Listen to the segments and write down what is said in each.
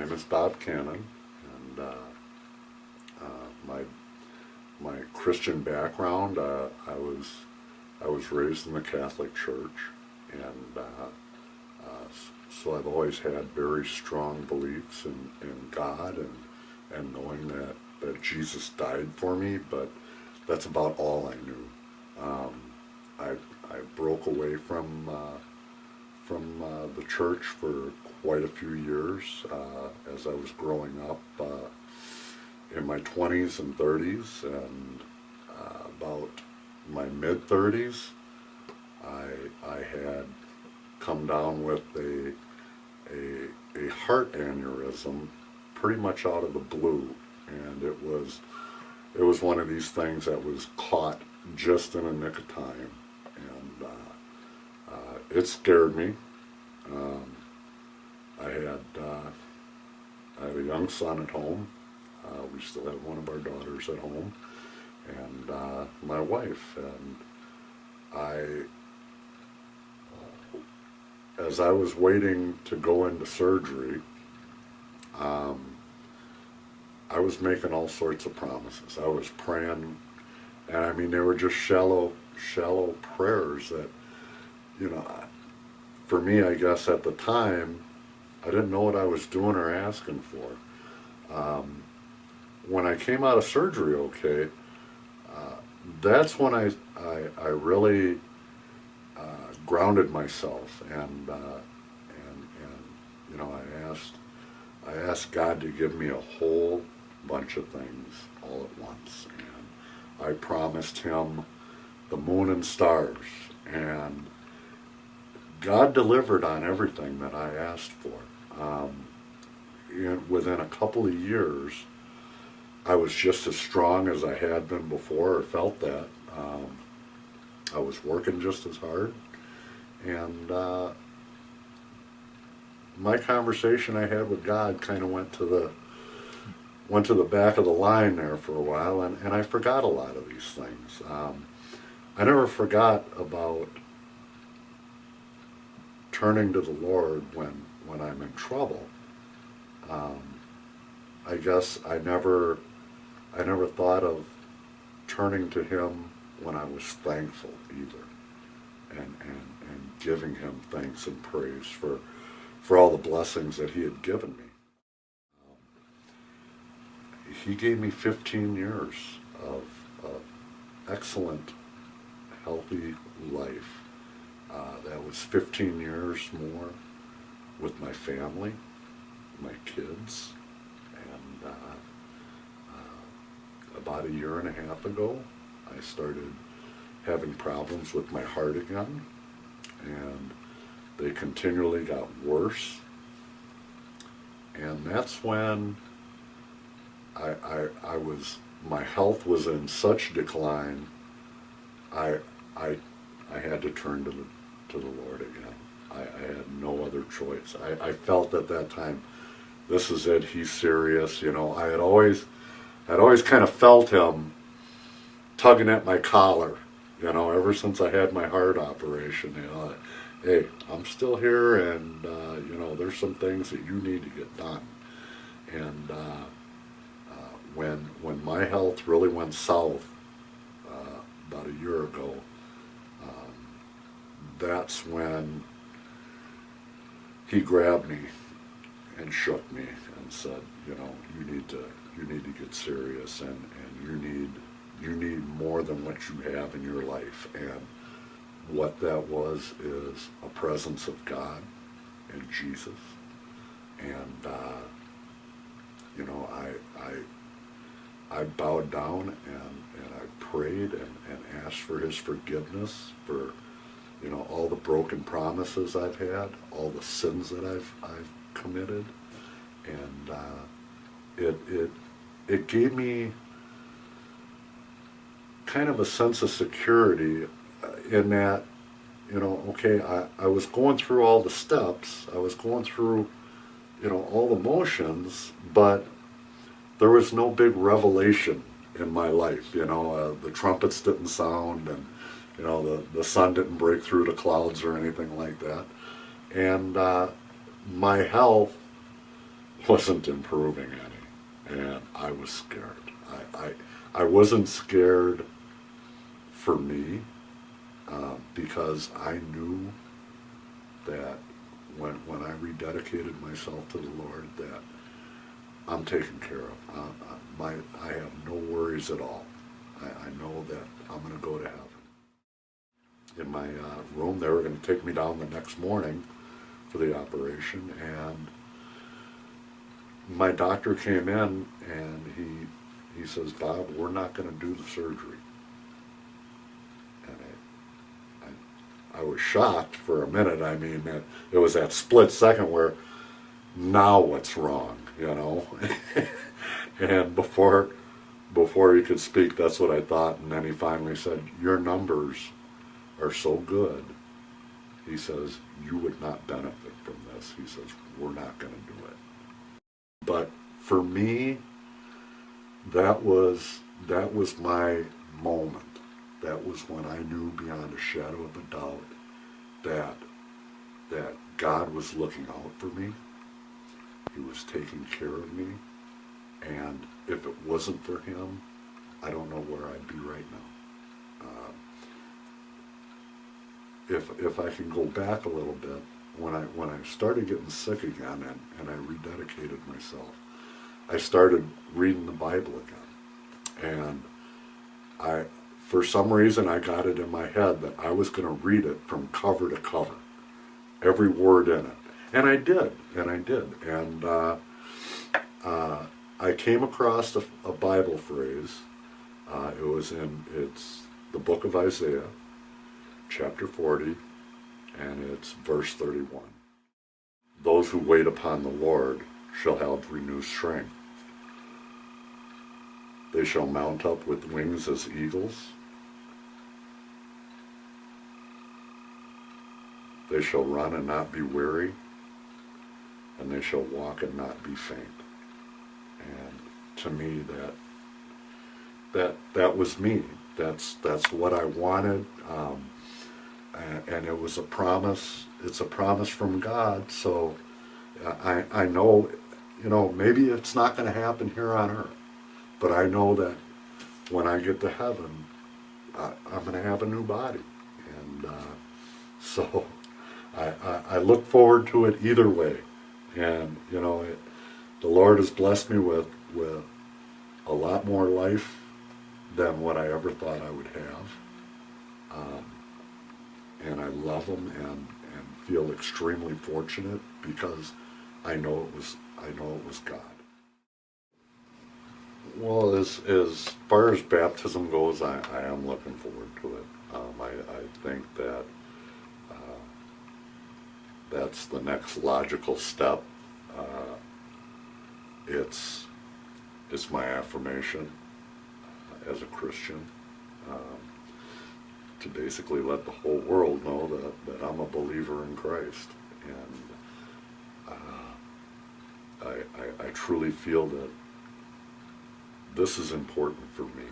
name is Bob Cannon, and my Christian background, I was raised in the Catholic Church, and so I've always had very strong beliefs in God and knowing that Jesus died for me, but that's about all I knew. I broke away from the church for quite a few years as I was growing up in my 20s and 30s, and about my mid-30s, I had come down with a heart aneurysm pretty much out of the blue, and it was one of these things that was caught just in a nick of time, and it scared me. I had a young son at home. We still have one of our daughters at home, and my wife. And as I was waiting to go into surgery, I was making all sorts of promises. I was praying, and I mean, they were just shallow prayers that, for me, I guess at the time, I didn't know what I was doing or asking for. When I came out of surgery okay, that's when I really grounded myself, and I asked God to give me a whole bunch of things all at once, and I promised Him the moon and stars, and God delivered on everything that I asked for. Within a couple of years, I was just as strong as I had been before, or felt that. I was working just as hard, and my conversation I had with God kind of went to the back of the line there for a while, and I forgot a lot of these things. I never forgot about turning to the Lord when I'm in trouble. I guess I never thought of turning to Him when I was thankful either, and giving Him thanks and praise for all the blessings that He had given me. He gave me 15 years of excellent, healthy life. That was 15 years more with my family, my kids, and about a year and a half ago, I started having problems with my heart again, and they continually got worse. And that's when my health was in such decline, I had to turn to the Lord again. I had no other choice. I felt at that time, this is it, He's serious. I had always kind of felt Him tugging at my collar, ever since I had my heart operation. Hey, I'm still here, and there's some things that you need to get done. And when my health really went south about a year ago, that's when He grabbed me and shook me and said, you need to get serious, and you need more than what you have in your life. And what that was is a presence of God and Jesus. And I bowed down and I prayed and asked for His forgiveness for all the broken promises I've had, all the sins that I've committed, and it gave me kind of a sense of security in that, okay, I was going through all the steps, I was going through, all the motions, but there was no big revelation in my life. The trumpets didn't sound, and the sun didn't break through the clouds or anything like that. And my health wasn't improving any, and I was scared. I wasn't scared for me, because I knew that when I rededicated myself to the Lord, that I'm taken care of. I have no worries at all. I know that I'm going to go to heaven. In my room, they were going to take me down the next morning for the operation, and my doctor came in and he says, "Bob, we're not going to do the surgery." And I was shocked for a minute. I mean, it was that split second where, now what's wrong, you know? And before he could speak, that's what I thought. And then he finally said, "Your numbers are so good." He says, "You would not benefit from this." He says, "We're not going to do it." But for me, that was my moment. That was when I knew beyond a shadow of a doubt that God was looking out for me. He was taking care of me. And if it wasn't for him, I don't know where I'd be right now. If I can go back a little bit, when I started getting sick again and I rededicated myself, I started reading the Bible again. And for some reason, I got it in my head that I was going to read it from cover to cover, every word in it. And I did. And I came across a Bible phrase. It's the book of Isaiah, chapter 40, and it's verse 31. "Those who wait upon the Lord shall have renewed strength. They shall mount up with wings as eagles. They shall run and not be weary, and they shall walk and not be faint." And to me, that was me. That's what I wanted, and it was a promise. It's a promise from God. So I know, maybe it's not going to happen here on earth, but I know that when I get to heaven, I'm going to have a new body, and so I look forward to it either way. And the Lord has blessed me with a lot more life than what I ever thought I would have. And I love Him and feel extremely fortunate because I know it was God. Well, as far as baptism goes, I am looking forward to it. I think that that's the next logical step. It's my affirmation as a Christian, to basically let the whole world know that I'm a believer in Christ. And I truly feel that this is important for me.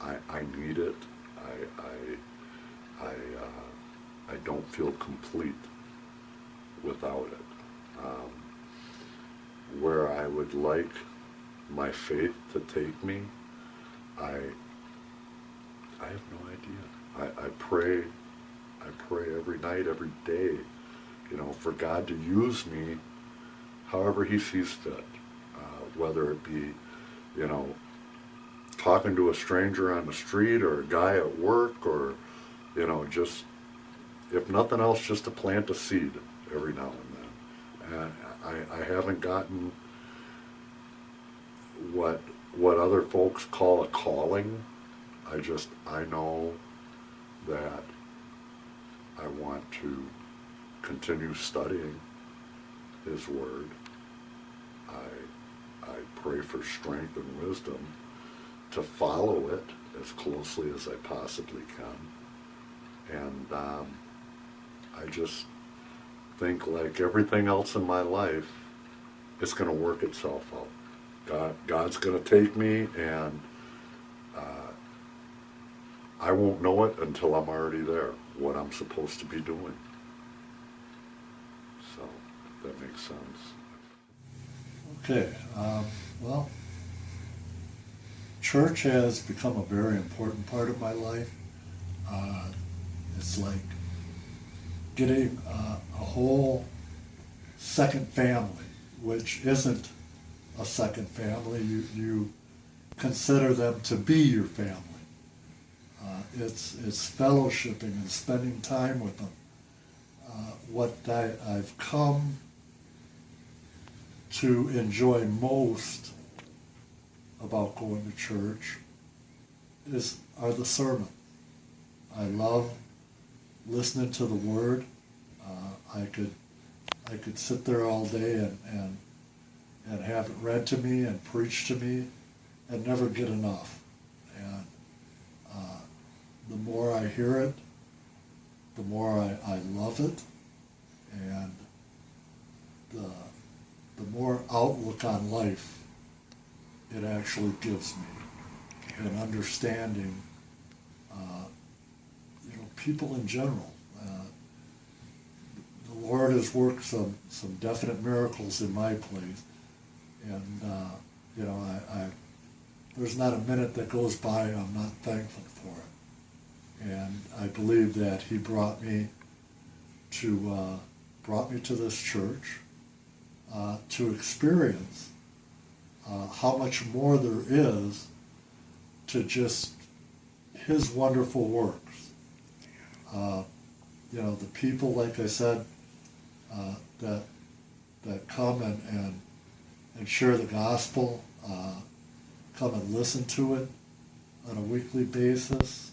I need it. I don't feel complete without it. Where I would like my faith to take me, I have no idea. I pray every night, every day, for God to use me however He sees fit. Whether it be, talking to a stranger on the street or a guy at work, or, just, if nothing else, just to plant a seed every now and then. And I haven't gotten what other folks call a calling. I know that I want to continue studying His Word. I pray for strength and wisdom to follow it as closely as I possibly can. And I just think, like everything else in my life, it's going to work itself out. God's going to take me, and I won't know it until I'm already there, what I'm supposed to be doing. So, if that makes sense. Okay, well, church has become a very important part of my life. Uh, it's like getting a whole second family, which isn't a second family. You consider them to be your family. It's fellowshipping and spending time with them. What I've come to enjoy most about going to church are the sermons. I love listening to the Word. I could sit there all day and have it read to me and preached to me and never get enough. And the more I hear it, the more I love it, and the more outlook on life it actually gives me, and understanding, people in general. The Lord has worked some definite miracles in my place, and I there's not a minute that goes by I'm not thankful for it. And I believe that He brought me to this church to experience how much more there is to just His wonderful works. The people, like I said, that come and share the gospel, come and listen to it on a weekly basis.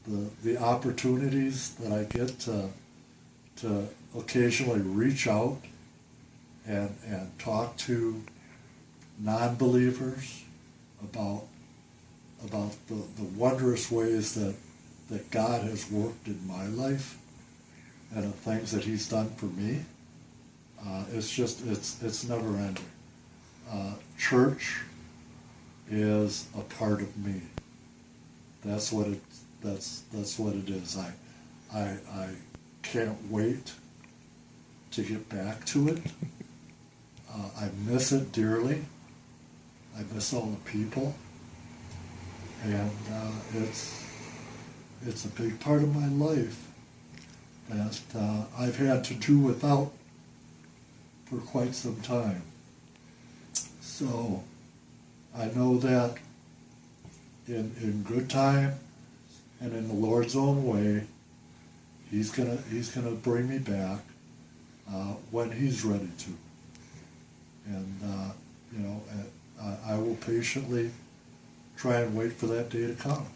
The opportunities that I get to occasionally reach out and talk to non-believers about the wondrous ways that God has worked in my life and the things that He's done for me. It's never ending. Church is a part of me. That's what it is. I can't wait to get back to it. I miss it dearly. I miss all the people, and it's a big part of my life that I've had to do without for quite some time. So I know that in good time and in the Lord's own way, He's gonna bring me back when He's ready to, and I will patiently try and wait for that day to come.